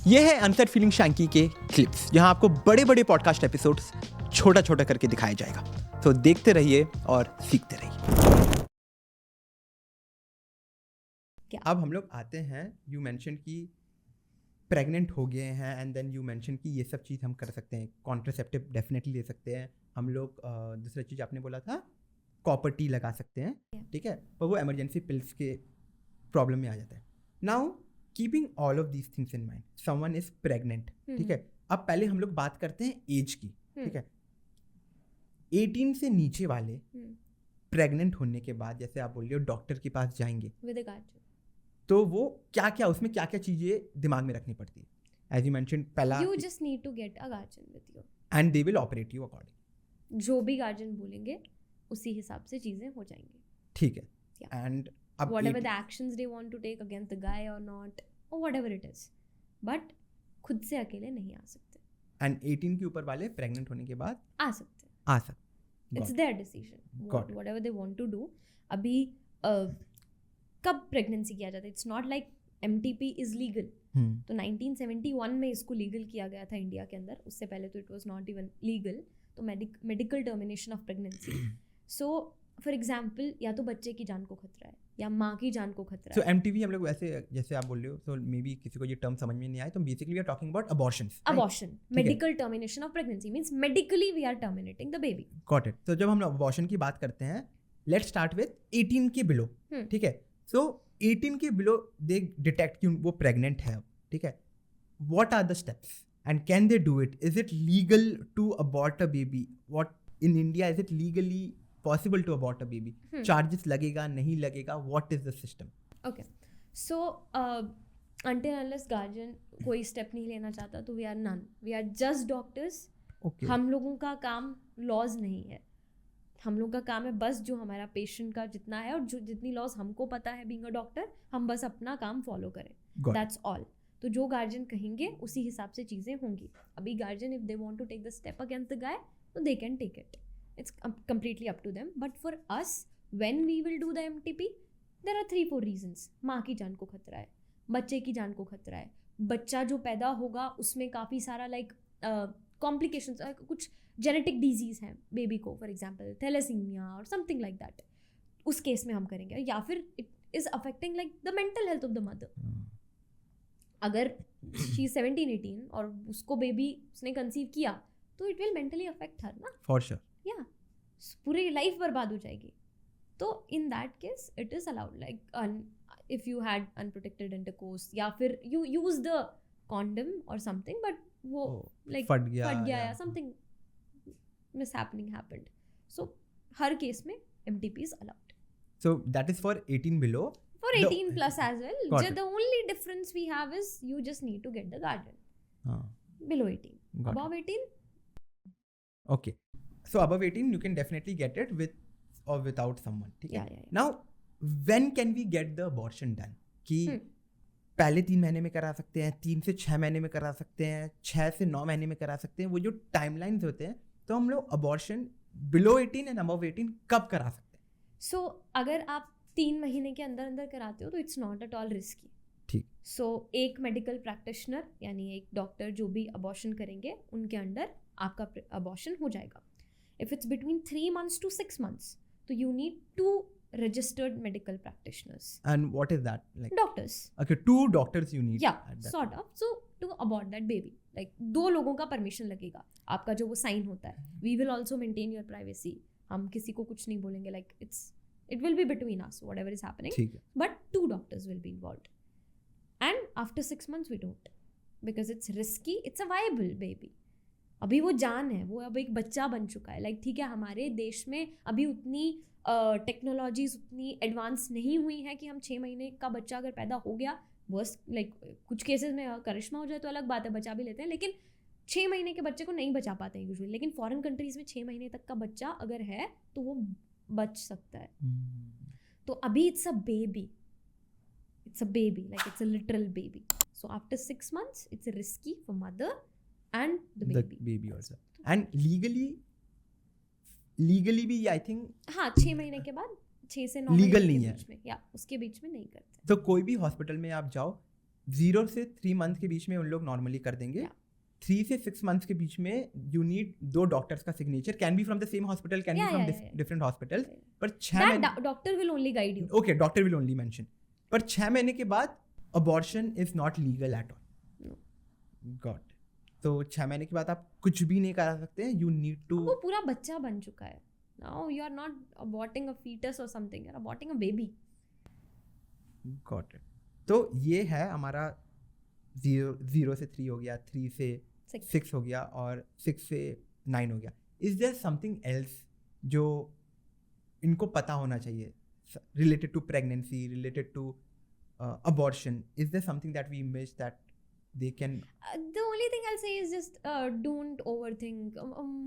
ये है unset feeling Shanky के क्लिप्स, जहां आपको बड़े बड़े पॉडकास्ट एपिसोड्स छोटा छोटा करके दिखाया जाएगा। तो देखते रहिए और सीखते रहिए। अब हम लोग आते हैं, यू मेंशन कि प्रेग्नेंट हो गए हैं एंड देन यू मेंशन कि ये सब चीज़ हम कर सकते हैं, कॉन्ट्रासेप्टिव डेफिनेटली ले सकते हैं हम लोग। दूसरा चीज़ आपने बोला था कॉपर टी लगा सकते हैं, ठीक है, पर वो इमरजेंसी पिल्स के प्रॉब्लम में आ जाता है। Now keeping all of these things in mind, someone is pregnant, ठीक है। अब पहले हम लोग बात करते हैं एज की, ठीक है। 18 से नीचे वाले प्रेग्नेंट होने के बाद, जैसे आप बोल रहे हो डॉक्टर के पास जाएंगे विद अ गार्जियन, तो वो क्या क्या उसमें क्या क्या चीजें दिमाग में रखनी पड़ती है? एज यू मेंशन, पहला you just need to get a guardian with you and they will operate you according. जो भी गार्जियन बोलेंगे उसी हिसाब से चीजें हो जाएंगी, ठीक है। एंड अब whatever the actions they want to take against the guy or not or whatever it is, but खुद से अकेले नहीं आ सकते। एंड 18 के ऊपर वाले प्रेग्नेंट होने के बाद आ सकते। It's their decision, whatever they want to do। अभी कब प्रेगनेंसी किया जाता है? It's not like MTP is legal. तो 1971 में इसको लीगल किया गया था इंडिया के अंदर, उससे पहले तो it was not even legal. तो medical termination of pregnancy. So for example, या तो बच्चे की जान को खतरा है या माँ की जान को खतरा है। So MTV हम लोग वैसे, जैसे आप बोल रहे हो, तो मे बी किसी को ये टर्म समझ में नहीं आए, तो basically we are talking about abortions. Abortion, medical termination of pregnancy means medically we are terminating the baby. Got it. तो जब हम अबॉर्शन की बात करते हैं, लेट्स स्टार्ट विद 18 के बिलो, ठीक है। सो 18 के बिलो दे डिटेक्ट कि वो प्रेग्नेंट है, ठीक है। What are the steps and can they do it? Is it legal to abort a baby? What in India, is it legally possible to abort a baby? Charges लगेगा, नहीं लगेगा? What is the system? Okay, so until unless guardian कोई step नहीं लेना चाहता, तो we are none, we are just doctors। Okay. हम लोगों का काम लॉज नहीं है, हम लोग का काम है बस जो हमारा पेशेंट का जितना है और जो जितनी लॉज हमको पता है बीइंग अ डॉक्टर, हम बस अपना काम फॉलो करें, दैट्स ऑल। तो जो गार्जियन कहेंगे उसी हिसाब से चीज़ें होंगी। अभी guardian if they want to take the step against the guy, तो they can take it, it's completely up to them। but for us, when we will do the MTP, there are 3-4 reasons। माँ की जान को खतरा है, बच्चे की जान को खतरा है, बच्चा जो पैदा होगा उसमें काफ़ी सारा लाइक कॉम्प्लिकेशंस, कुछ जेनेटिक डिजीज़ हैं बेबी को, फॉर एग्जांपल थैलेसीमिया और समथिंग लाइक दैट। उस केस में हम करेंगे। या फिर it is affecting like the mental health of the mother. अगर शी 17-18 और उसको बेबी उसने कंसीव किया, तो इट विल मेंटली अफेक्ट हर ना, फॉर श्योर। या पूरी लाइफ बर्बाद हो जाएगी। तो in that case it is allowed, like if you had unprotected intercourse या फिर यू यूज द कॉन्डम और समथिंग, बट वो लाइक फट गया या समथिंग मिसहैपनिंग हैपेंड, सो हर केस में MTP is allowed. So that is for 18 below, for 18 plus as well। The only difference we have is you just need to get the guardian below 18। above 18, okay, so above 18 you can definitely get it with or without someone, ठीक है। Now when can we get the abortion done? कि पहले 3 महीने में करा सकते हैं, 3 से 6 महीने में करा सकते हैं, 6 से 9 महीने में करा सकते हैं, वो जो टाइमलाइंस होते हैं। तो हम लोग अबॉर्शन बिलो 18 एंड अबव 18 कब करा सकते हैं? सो अगर आप 3 महीने के अंदर अंदर कराते हो तो it's not at all risky, ठीक। सो एक मेडिकल प्रैक्टिशनर यानी एक डॉक्टर जो भी अबॉर्शन करेंगे उनके अंडर आपका अबॉर्शन हो जाएगा। If it's between 3 months to 6 months, so you need 2 registered medical practitioners. And what is that? Like doctors. Okay, 2 doctors you need. Yeah, sort of. So to abort that baby, like 2 लोगों का permission लगेगा, आपका जो वो sign होता है। We will also maintain your privacy। हम किसी को कुछ नहीं बोलेंगे, like it will be between us, whatever is happening। ठीक है। But 2 doctors will be involved। And after 6 months we don't, because it's risky, it's a viable baby। अभी वो जान है, वो अब एक बच्चा बन चुका है। लाइक ठीक है, हमारे देश में अभी उतनी टेक्नोलॉजीज उतनी एडवांस नहीं हुई हैं कि हम 6 महीने का बच्चा अगर पैदा हो गया, बस लाइक कुछ केसेस में करिश्मा हो जाए तो अलग बात है, बचा भी लेते हैं, लेकिन 6 महीने के बच्चे को नहीं बचा पाते हैं यूजुअली। लेकिन फॉरेन कंट्रीज में 6 महीने तक का बच्चा अगर है तो वो बच सकता है। तो अभी it's a baby, like it's a literal baby. So after 6 months it's risky for mother and the baby also। and legally भी I think 6 महीने के बाद 6 से 9 लीगल महीने नहीं के है बीच में, या उसके बीच में नहीं करते। तो कोई भी हॉस्पिटल में आप जाओ, 0 से 3 मंथ के बीच में उन लोग नॉर्मली कर देंगे. Yeah. 3 से 6 मंथ्स के बीच में यू नीड 2 डॉक्टर्स का signature. Can be from the same hospital, can be from different hospitals. पर 6 महीने doctor will only guide you. Okay, doctor will only mention. पर 6 महीने के बाद abortion is not legal at all. Got. तो 6 महीने के बाद आप कुछ भी नहीं करा सकते हैं. You need to. वो पूरा बच्चा बन चुका है. Now you are not aborting a foetus or something, you are aborting a baby. Got it. तो ये है हमारा 0 से 3 हो गया, 3 से 6 हो गया और 6 से 9 हो गया. इज देयर समथिंग एल्स जो इनको पता होना चाहिए related to pregnancy, related to abortion? Is there something that we miss that they can? The only thing I'll say is just don't overthink.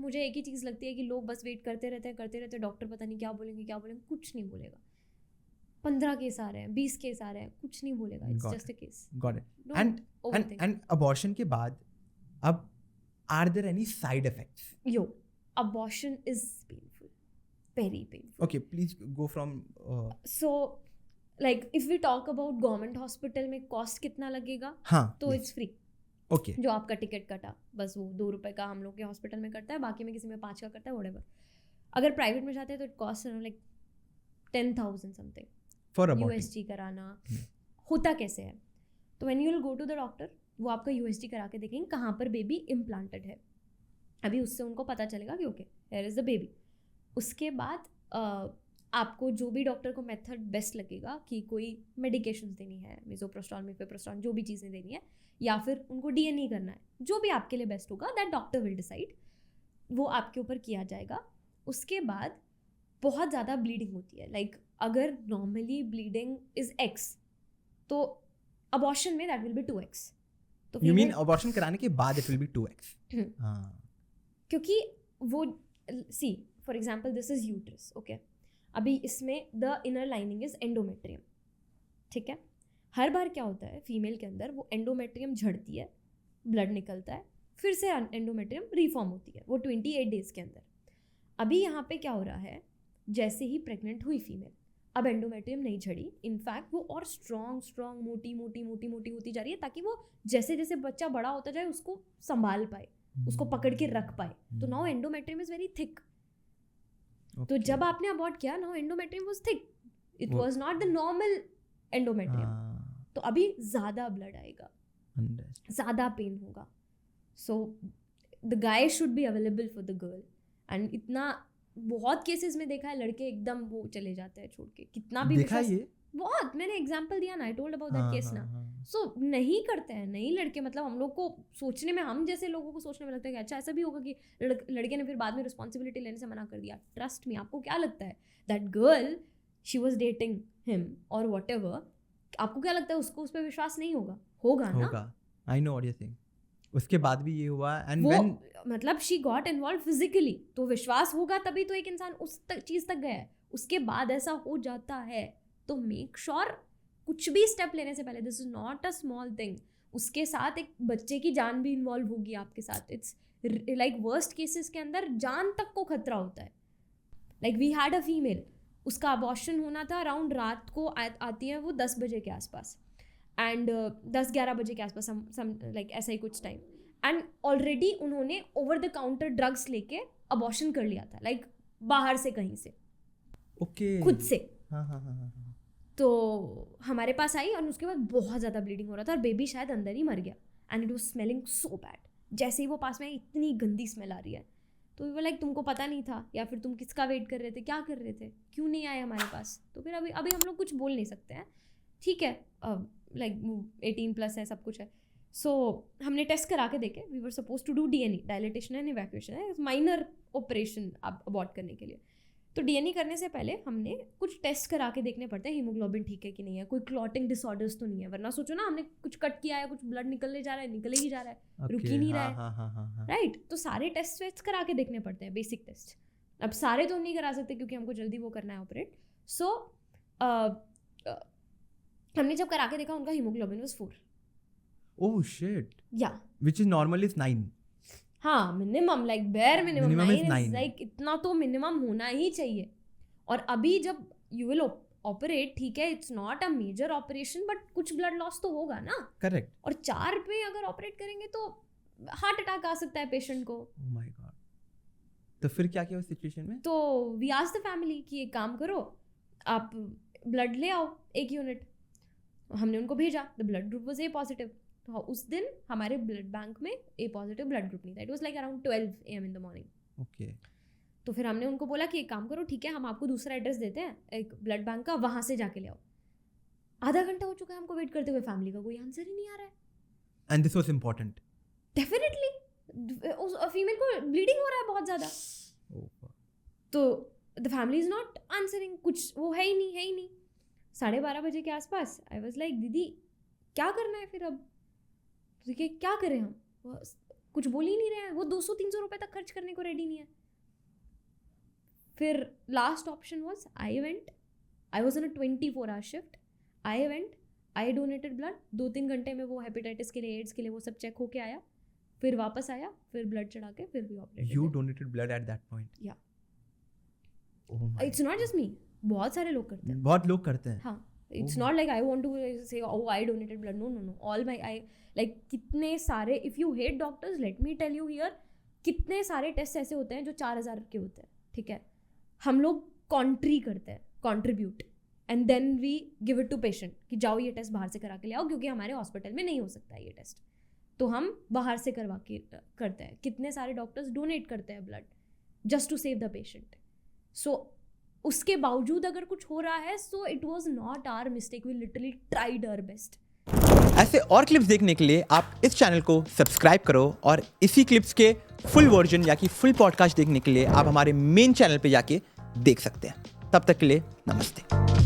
मुझे एक ही चीज़ लगती है कि लोग बस वेट करते रहते हैं. डॉक्टर पता नहीं क्या बोलेंगे, कुछ नहीं बोलेगा. 15 केस आ रहे हैं, 20 केस आ रहे हैं, कुछ नहीं बोलेगा. It's just a case. Got it. And abortion के बाद अब are there any side effects? Yo, abortion is painful, very painful. Okay, please go from. So, like if we talk about government hospital में cost कितना लगेगा? हाँ. तो it's free. Okay. जो आपका टिकट कटा, बस वो 2 रुपए का हम लोग के हॉस्पिटल में करता है, बाकी में किसी में 5 का करता है, whatever. अगर प्राइवेट में जाते हैं तो it costs around like 10,000 something. For aborting. USG कराना. होता कैसे है? तो when you will go to the doctor, वो आपका USG करा के देखेंगे कहाँ पर बेबी इम्प्लांटेड है. अभी उससे उनको पता चलेगा कि okay here is the baby. उसके बाद आपको जो भी डॉक्टर को मेथड बेस्ट लगेगा कि कोई मेडिकेशंस देनी है, मिज़ोप्रोस्टॉल, मिफेप्रोस्टॉल, जो भी चीज़ें देनी है, या फिर उनको DNE करना है, जो भी आपके लिए बेस्ट होगा, दैट डॉक्टर विल डिसाइड. वो आपके ऊपर किया जाएगा. उसके बाद बहुत ज़्यादा ब्लीडिंग होती है. लाइक अगर नॉर्मली ब्लीडिंग इज X, तो अबॉर्शन में दैट विल बी 2X. तो you mean अबॉर्शन कराने के बाद it will be 2X? हाँ. क्योंकि वो see for example this is uterus. Okay, अभी इसमें the inner lining is endometrium. ठीक है. हर बार क्या होता है फीमेल के अंदर, वो एंडोमेट्रियम झड़ती है, ब्लड निकलता है, फिर से एंडोमेट्रियम रिफॉर्म होती है, वो 28 डेज के अंदर. अभी यहाँ पे क्या हो रहा है, जैसे ही प्रेग्नेंट हुई फीमेल, अब एंडोमेट्रियम नहीं झड़ी, इनफैक्ट वो और स्ट्रॉन्ग मोटी होती जा रही है, ताकि वो जैसे जैसे बच्चा बड़ा होता जाए उसको संभाल पाए, उसको पकड़ के रख पाए. तो now endometrium is very thick. तो जब आपने अबॉर्ट किया, now endometrium was thick, it was not the normal endometrium. तो अभी ज़्यादा ब्लड आएगा, ज़्यादा पेन होगा. So the guy should be available for the girl. And इतना बहुत केसेस में देखा है, लड़के एकदम वो चले जाते हैं छोड़ के. कितना भी देखा ये बहुत, मैंने एग्जांपल दिया ना, I told about that case ना. सो नहीं करते हैं, नहीं लड़के. मतलब हम लोग को सोचने में, हम जैसे लोगों को सोचने में लगता है कि अच्छा ऐसा भी होगा कि लड़के ने फिर बाद में रिस्पॉन्सिबिलिटी लेने से मना कर दिया. ट्रस्ट मी, आपको क्या लगता है that girl she was dating him और व्हाटएवर, आपको क्या लगता है उसको उस पर विश्वास नहीं होगा? होगा ना. I know what you think. उसके बाद भी ये हुआ. एंड व्हेन मतलब शी गॉट इन्वॉल्व फिजिकली, तो विश्वास होगा तभी तो एक इंसान उस चीज़ तक गया है. उसके बाद ऐसा हो जाता है, तो मेक श्योर कुछ भी स्टेप लेने से पहले, this is not a small thing. उसके साथ एक बच्चे की जान भी इन्वॉल्व होगी आपके साथ. इट्स लाइक वर्स्ट केसेस के अंदर जान तक को खतरा होता है. Like we had a female, उसका अबॉर्शन होना था अराउंड रात को आती है वो 10 बजे के आसपास, एंड 10-11 बजे के आसपास, लाइक ऐसा ही कुछ टाइम. एंड ऑलरेडी उन्होंने ओवर द काउंटर ड्रग्स लेके अबॉर्शन कर लिया था, लाइक बाहर से कहीं से. ओके. खुद से. हाँ. तो हमारे पास आई और उसके बाद बहुत ज़्यादा ब्लीडिंग हो रहा था और बेबी शायद अंदर ही मर गया. And it was smelling so bad. जैसे ही वो पास में आई, इतनी गंदी स्मेल आ रही है. तो वो लाइक तुमको पता नहीं था, या फिर तुम किसका वेट कर रहे थे, क्या कर रहे थे, क्यों नहीं आए हमारे पास? तो फिर अभी हम लोग कुछ बोल नहीं सकते हैं. ठीक है, लाइक 18+ है, सब कुछ है. सो हमने टेस्ट करा के देखे. We were suppose to do DNE, dilatation and evacuation है, माइनर ऑपरेशन अबॉर्ट करने के लिए. तो DNE करने से पहले हमने कुछ टेस्ट करा के देखने पड़ते हैं, हीमोग्लोबिन ठीक है कि नहीं है, कोई क्लॉटिंग डिसऑर्डर्स तो नहीं है. वरना सोचो ना, हमने कुछ कट किया है, कुछ ब्लड निकलने जा रहा है, निकले ही जा रहा है, रुक ही नहीं रहा है. राइट. तो सारे टेस्ट वेस्ट करा के देखने पड़ते हैं, बेसिक टेस्ट. अब सारे तो हम नहीं करा सकते क्योंकि हमको जल्दी वो करना है ऑपरेट. सो हमने जब करा के देखा, उनका हीमोग्लोबिन वाज 4. Oh shit. या व्हिच इज नॉर्मली 9. हाँ, minimum, like bare minimum 9 is 9. Like इतना तो मिनिमम होना ही चाहिए. और अभी जब यू विल ऑपरेट, ठीक है, it's not a major operation, but कुछ ब्लड लॉस तो होगा ना. करेक्ट. और 4 पे अगर ऑपरेट करेंगे तो हार्ट अटैक आ सकता है पेशेंट को. Oh my God. तो फिर क्या किया उस सिचुएशन में? तो वी आस्क्ड द फैमिली कि एक काम करो, आप ब्लड ले आओ 1 यूनिट. हमने उनको भेजा. The blood group was a positive. तो उस दिन हमारे ब्लड बैंक में ए पॉजिटिव ब्लड ग्रुप नहीं था. It was like around 12 AM in the morning. Okay. तो फिर हमने उनको बोला कि एक काम करो, ठीक है, हम आपको दूसरा एड्रेस देते हैं एक ब्लड बैंक का, वहाँ से जाके ले आओ. आधा घंटा हो चुका है हमको वेट करते हुए, फैमिली का कोई आंसर ही नहीं आ रहा है. And this was important. Definitely उस फीमेल को ब्लीडिंग हो रहा है बहुत ज़्यादा. तो the family is not answering. कुछ वो है ही नहीं. 12:30 बजे के आसपास आई वाज लाइक, दीदी क्या करना है फिर अब? देखिए क्या करें हम, कुछ बोल ही नहीं रहे हैं. वो 200-300 रुपये तक खर्च करने को रेडी नहीं है. फिर last option was I was on a 24-hour shift. I donated blood. 2-3 घंटे में वो हेपेटाइटिस के लिए, एड्स के लिए वो सब चेक होके आया. फिर वापस आया, फिर ब्लड चढ़ा के फिर भी operate. You donated blood at that point? या. इट्स नॉट जस्ट मी, बहुत सारे लोग करते हैं. बहुत लोग करते हैं. हाँ. It's not like I want to say, oh, I donated blood. No. All my, like, कितने सारे, if you hate doctors, let me tell you here, कितने सारे टेस्ट ऐसे होते हैं जो 4,000 के होते हैं, ठीक है. हम लोग contribute and then we give it to patient कि जाओ ये टेस्ट बाहर से करा के ले आओ, क्योंकि हमारे हॉस्पिटल में नहीं हो सकता है ये टेस्ट, तो हम बाहर से करवा के करते हैं. कितने सारे डॉक्टर्स डोनेट करते हैं blood just to save the patient. So उसके बावजूद अगर कुछ हो रहा है, so it was not our mistake, we literally tried our best. ऐसे और क्लिप्स देखने के लिए आप इस चैनल को सब्सक्राइब करो, और इसी क्लिप्स के फुल वर्जन या कि फुल पॉडकास्ट देखने के लिए आप हमारे मेन चैनल पे जाके देख सकते हैं. तब तक के लिए नमस्ते.